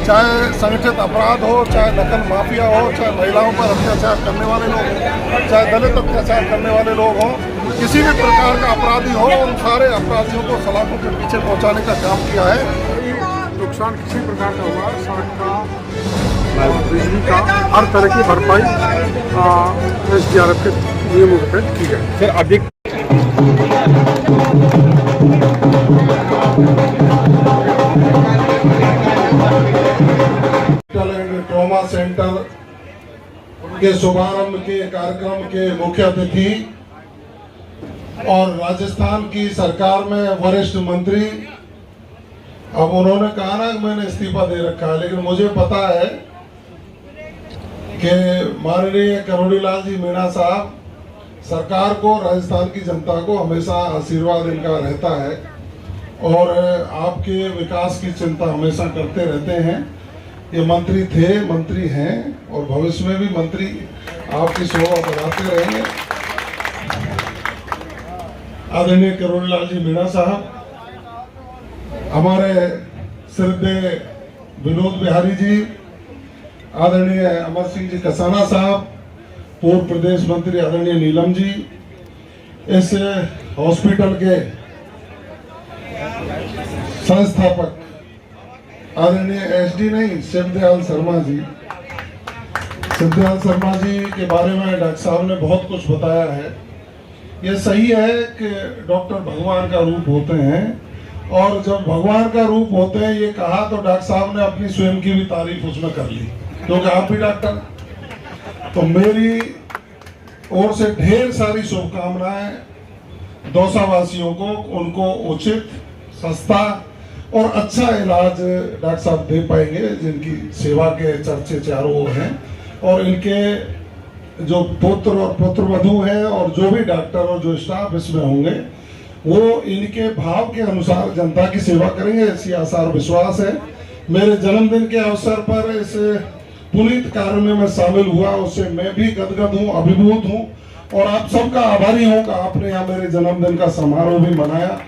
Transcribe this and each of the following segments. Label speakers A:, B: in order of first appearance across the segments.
A: चाहे संगठित अपराध हो, चाहे नकल माफिया हो, चाहे महिलाओं पर अत्याचार करने वाले लोग हों, चाहे दलित अत्याचार करने वाले लोग हों, किसी भी प्रकार का अपराधी हो, उन सारे अपराधियों को सलाखों के पीछे पहुंचाने का काम किया है।
B: नुकसान किसी प्रकार का हुआ, सड़क का, बिजली का, हर तरह की भरपाई SDRF के नियमों के तहत की जाए।
C: सर अभी
A: ट्रॉमा सेंटर के शुभारंभ के कार्यक्रम के मुख्य अतिथि और राजस्थान की सरकार में वरिष्ठ मंत्री, अब उन्होंने कहा ना कि मैंने इस्तीफा दे रखा है, लेकिन मुझे पता है कि माननीय करोड़ीलाल जी मीणा साहब सरकार को, राजस्थान की जनता को हमेशा आशीर्वाद इनका रहता है और आपके विकास की चिंता हमेशा करते रहते हैं। ये मंत्री थे, मंत्री हैं और भविष्य में भी मंत्री आपकी शोभा बढ़ाते रहेंगे। आदरणीय करोड़ीलाल जी मीणा साहब, हमारे श्रद्धेय विनोद बिहारी जी, आदरणीय अमर सिंह जी कसाना साहब, पूर्व प्रदेश मंत्री आदरणीय नीलम जी, इस हॉस्पिटल के संस्थापक आदरणीय SD नहीं शिवदयाल शर्मा जी, शिवदयाल शर्मा जी के बारे में डॉक्टर साहब ने बहुत कुछ बताया है। ये सही है कि डॉक्टर भगवान का रूप होते हैं और जब भगवान का रूप होते हैं ये कहा तो डॉक्टर साहब ने अपनी स्वयं की भी तारीफ उसमें कर ली, क्योंकि आप भी डॉक्टर। तो मेरी ओर से ढेर सारी शुभकामनाएं दौसा वासियों को, उनको उचित, सस्ता और अच्छा इलाज डॉक्टर साहब दे पाएंगे, जिनकी सेवा के चर्चे चारों ओर हैं। और इनके जो पुत्र और पुत्रवधू हैं और जो भी डॉक्टर और जो स्टाफ इसमें होंगे, वो इनके भाव के अनुसार जनता की सेवा करेंगे, ऐसी आशा और विश्वास है। मेरे जन्मदिन के अवसर पर इस पुनीत कार्य में मैं शामिल हुआ, उससे मैं भी गदगद हूँ, अभिभूत हूँ और आप सबका आभारी हूँ कि आपने यहाँ मेरे जन्मदिन का समारोह भी मनाया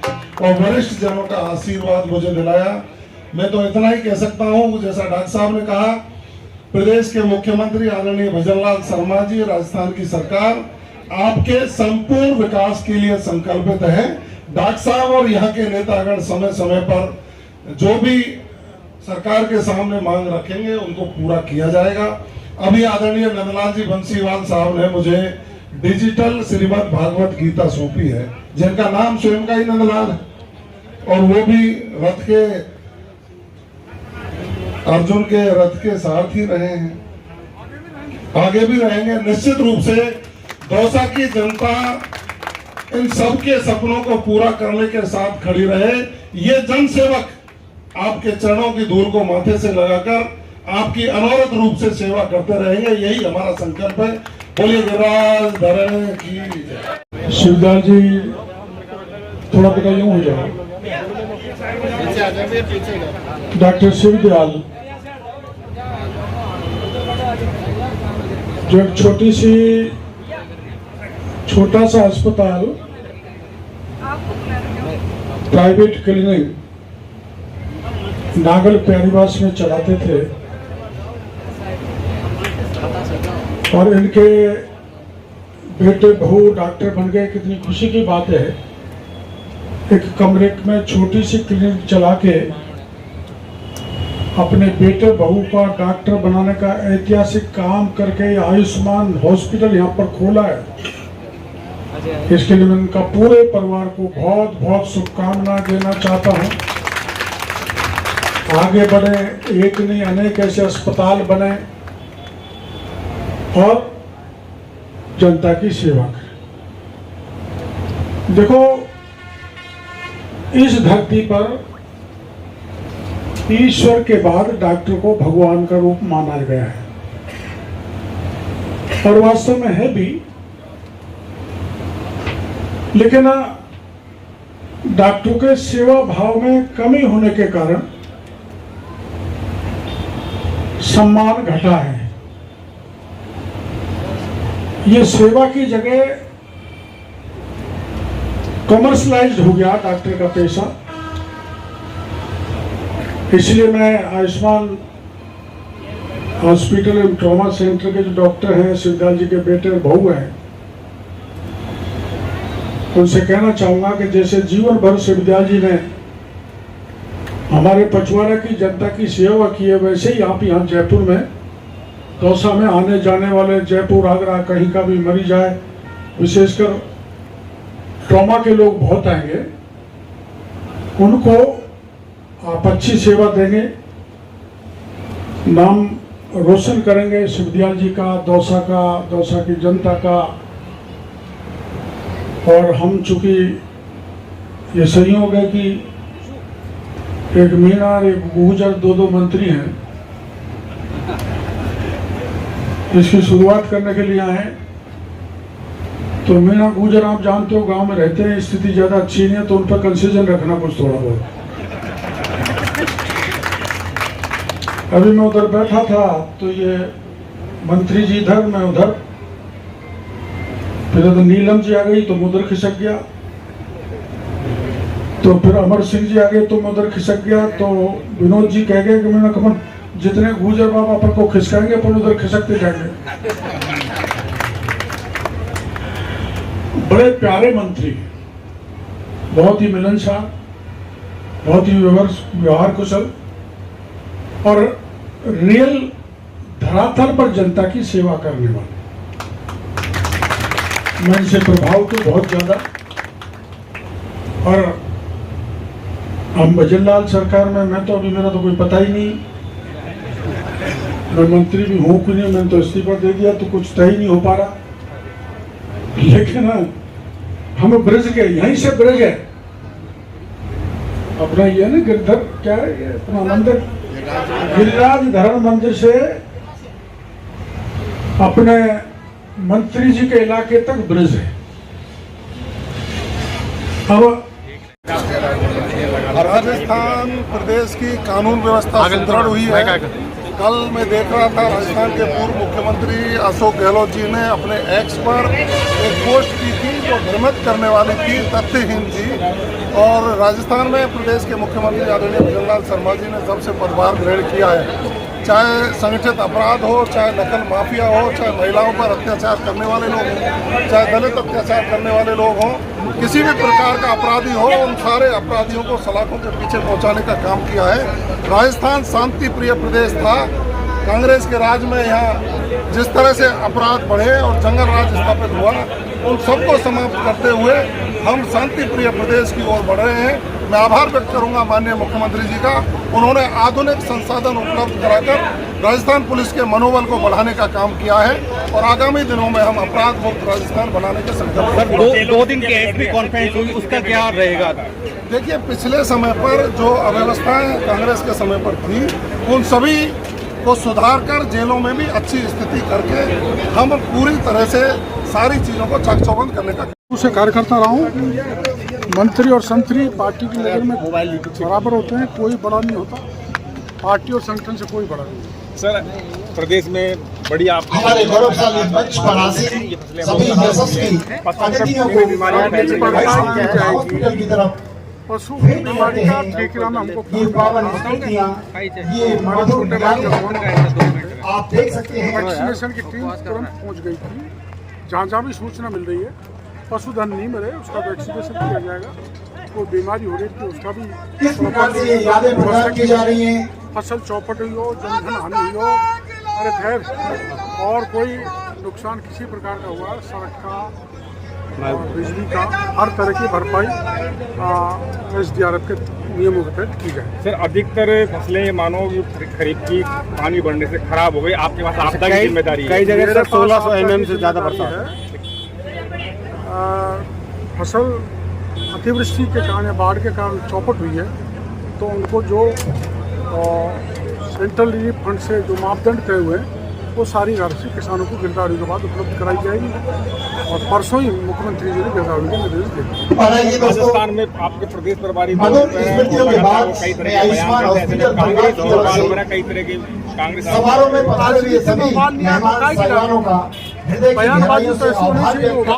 A: और वरिष्ठ जनों का आशीर्वाद मुझे दिलाया। मैं तो इतना ही कह सकता हूँ, जैसा डॉक्टर साहब ने कहा, प्रदेश के मुख्यमंत्री आदरणीय भजनलाल शर्मा जी, राजस्थान की सरकार आपके संपूर्ण विकास के लिए संकल्पित है। डॉक्टर साहब और यहाँ के नेतागण समय समय पर जो भी सरकार के सामने मांग रखेंगे उनको पूरा किया जाएगा। अभी आदरणीय नंदलाल जी बंसीवाल साहब ने मुझे डिजिटल श्रीमद् भागवत गीता सौंपी है, जिनका नाम स्वयं का ही नंदलाल है और वो भी रथ के, अर्जुन के रथ के सारथी रहे हैं, आगे भी रहेंगे। निश्चित रूप से दौसा की जनता इन सबके सपनों को पूरा करने के साथ खड़ी रहे। ये जन सेवक आपके चरणों की धूल को माथे से लगाकर आपकी अनवरत रूप से सेवा करते रहेंगे, यही हमारा संकल्प है। बोलिए गिरिराज धरण की जय।
B: शिवदयाल जी थोड़ा बेटा यूं हो जाए। डॉक्टर शिवदयाल जो एक छोटा सा अस्पताल, प्राइवेट क्लिनिक नागल प्यारीवास में चलाते थे और इनके बेटे बहू डॉक्टर बन गए। कितनी खुशी की बात है, एक कमरे में छोटी सी क्लिनिक चला के अपने बेटे बहू का डॉक्टर बनाने का ऐतिहासिक काम करके आयुष्मान हॉस्पिटल यहाँ पर खोला है। इसके लिए मैं उनका पूरे परिवार को बहुत बहुत शुभकामनाएं देना चाहता हूँ। आगे बढ़े, एक नहीं अनेक ऐसे अस्पताल बने और जनता की सेवा करें। देखो, इस धरती पर ईश्वर के बाद डॉक्टर को भगवान का रूप माना गया है और वास्तव में है भी, लेकिन डॉक्टरों के सेवा भाव में कमी होने के कारण सम्मान घटा है। ये सेवा की जगह कमर्शलाइज्ड हो गया डॉक्टर का पेशा। इसलिए मैं आयुष्मान हॉस्पिटल एवं ट्रॉमा सेंटर के जो डॉक्टर हैं, शिवदयाल जी के बेटे और बहू हैं, उनसे कहना चाहूँगा कि जैसे जीवन भर शिवदयाल जी ने हमारे पचवाड़ा की जनता की सेवा की है, वैसे ही आप यहाँ जयपुर में दौसा में आने जाने वाले, जयपुर आगरा कहीं का भी मरीज आए, विशेषकर ट्रॉमा के लोग बहुत आएंगे, उनको आप अच्छी सेवा देंगे, नाम रोशन करेंगे शिवदयाल जी का, दौसा की जनता का। और हम चूंकि ये संयोग है कि एक मीणा और एक गुर्जर दो मंत्री हैं, इसकी शुरुआत करने के लिए आए। तो मीणा गुर्जर आप जानते हो गांव में रहते हैं, स्थिति ज़्यादा अच्छी नहीं है, तो उन पर कंसेशन रखना कुछ थोड़ा बहुत। अभी मैं उधर बैठा था तो ये मंत्री जी इधर, मैं उधर, फिर तो नीलम जी आ गई तो मैं उधर खिसक गया, तो फिर अमर सिंह जी आ गए तो मैं उधर खिसक गया। तो विनोद जी कह गए कि मैंने कहा जितने गुर्जर बाबा अपन को खिसकाएंगे अपन उधर खिसकते जाएंगे। बड़े प्यारे मंत्री, बहुत ही मिलनसार, बहुत ही व्यवहार कुशल और रियल धरातल पर जनता की सेवा करने वाले। मैं इनसे प्रभावित हूँ बहुत ज्यादा। और हम भजनलाल सरकार में, मैं तो अभी, मेरा तो कोई पता ही नहीं, मैं मंत्री भी हूँ कि नहीं, मैंने तो इस्तीफा दे दिया, तो कुछ तय ही नहीं हो पा रहा। लेकिन हम ब्रज गए, यहीं से ब्रज है अपना, ये ना गिरधर, क्या है ये अपना मंदिर, गिरिराज धरण मंदिर से अपने मंत्री जी के इलाके तक ब्रिज है। अब
A: राजस्थान प्रदेश की कानून व्यवस्था सुदृढ़ हुई है। कल मैं देख रहा था राजस्थान के पूर्व मुख्यमंत्री अशोक गहलोत जी ने अपने एक्स पर एक पोस्ट की थी जो भ्रमित करने वाली थी, तथ्यहीन थी। और राजस्थान में प्रदेश के मुख्यमंत्री आदरणीय भजनलाल शर्मा जी ने जब से पदभार ग्रहण किया है, चाहे संगठित अपराध हो, चाहे नकल माफिया हो, चाहे महिलाओं पर अत्याचार करने वाले लोग हों, चाहे दलित अत्याचार करने वाले लोग हों, किसी भी प्रकार का अपराधी हो, उन सारे अपराधियों को सलाखों के पीछे पहुंचाने का काम किया है। राजस्थान शांति प्रिय प्रदेश था। कांग्रेस के राज में यहाँ जिस तरह से अपराध बढ़े और जंगल राज स्थापित हुआ, उन सबको समाप्त करते हुए हम शांति प्रिय प्रदेश की ओर बढ़ रहे हैं। मैं आभार व्यक्त करूंगा माननीय मुख्यमंत्री जी का। उन्होंने आधुनिक संसाधन उपलब्ध कराकर राजस्थान पुलिस के मनोबल को बढ़ाने का काम किया है और आगामी दिनों में हम अपराध मुक्त राजस्थान बनाने के संकल्प।
C: दो दिन की एसपी कॉन्फ्रेंस हुई, उसका क्या रहेगा?
A: देखिए, पिछले समय पर जो अव्यवस्थाएं कांग्रेस के समय पर थी, उन सभी को सुधार कर जेलों में भी अच्छी स्थिति करके हम पूरी तरह से सारी चीज़ों को चाक चौबंद करने का
B: उसे कार्यकर्ता रहा हूँ। मंत्री और संतरी पार्टी की नजर में बराबर होते हैं, कोई बड़ा नहीं होता, पार्टी और संगठन से कोई बड़ा नहीं।
C: सर, प्रदेश में बड़ी आप
D: हमारे गौरवशाली मंच पर आसीन सभी यशस्वी अतिथियों को हॉस्पिटल की तरफ
B: पशु बीमारी का ठेकेदार में हमको
D: ये पावन स्थितियाँ, ये मधुर आप देख सकते हैं।
B: वैक्सीनेशन की टीम तुरंत पहुंच गई थी। जहाँ भी सूचना मिल रही है पशुधन नहीं मिले उसका वैक्सीनेशन किया जाएगा। कोई बीमारी हो रही थी उसका भी
D: इस प्रकार से यादें प्रदान की जा रही हैं।
B: फसल चौपट हुई हो, जनधन हानि हुई हो, अरे खैर और कोई नुकसान किसी प्रकार का हुआ, सड़क का और बिजली का, हर तरह की भरपाई SDRF के नियमों के तहत की जाए।
C: सर, अधिकतर फसलें मानो खरीफ की पानी बढ़ने से खराब हो गई, आपके पास आपदा की जिम्मेदारी है।
B: कई जगह सर 1600 mm से ज़्यादा बरसात है। फसल अतिवृष्टि के कारण या बाढ़ के कारण चौपट हुई है, तो उनको जो सेंट्रल रिलीफ फंड से जो मापदंड तय हुए हैं वो सारी राशि किसानों को गिरदावरी के बाद उपलब्ध कराई जाएगी। और परसों ही मुख्यमंत्री जी ने गिरदावरी के निर्देश दिए।
C: राजस्थान में आपके प्रदेश प्रभारी
D: मधुर स्मृतियों के बाद
C: कई तरह
D: मैं आयुष्मान हॉस्पिटल परिवार की ओर से
C: कई तरह की कांग्रेस
D: समारोह में पधारे हुए सभी मेहमान साहिबानों का हृदय की गहराइयों से आभार व्यक्त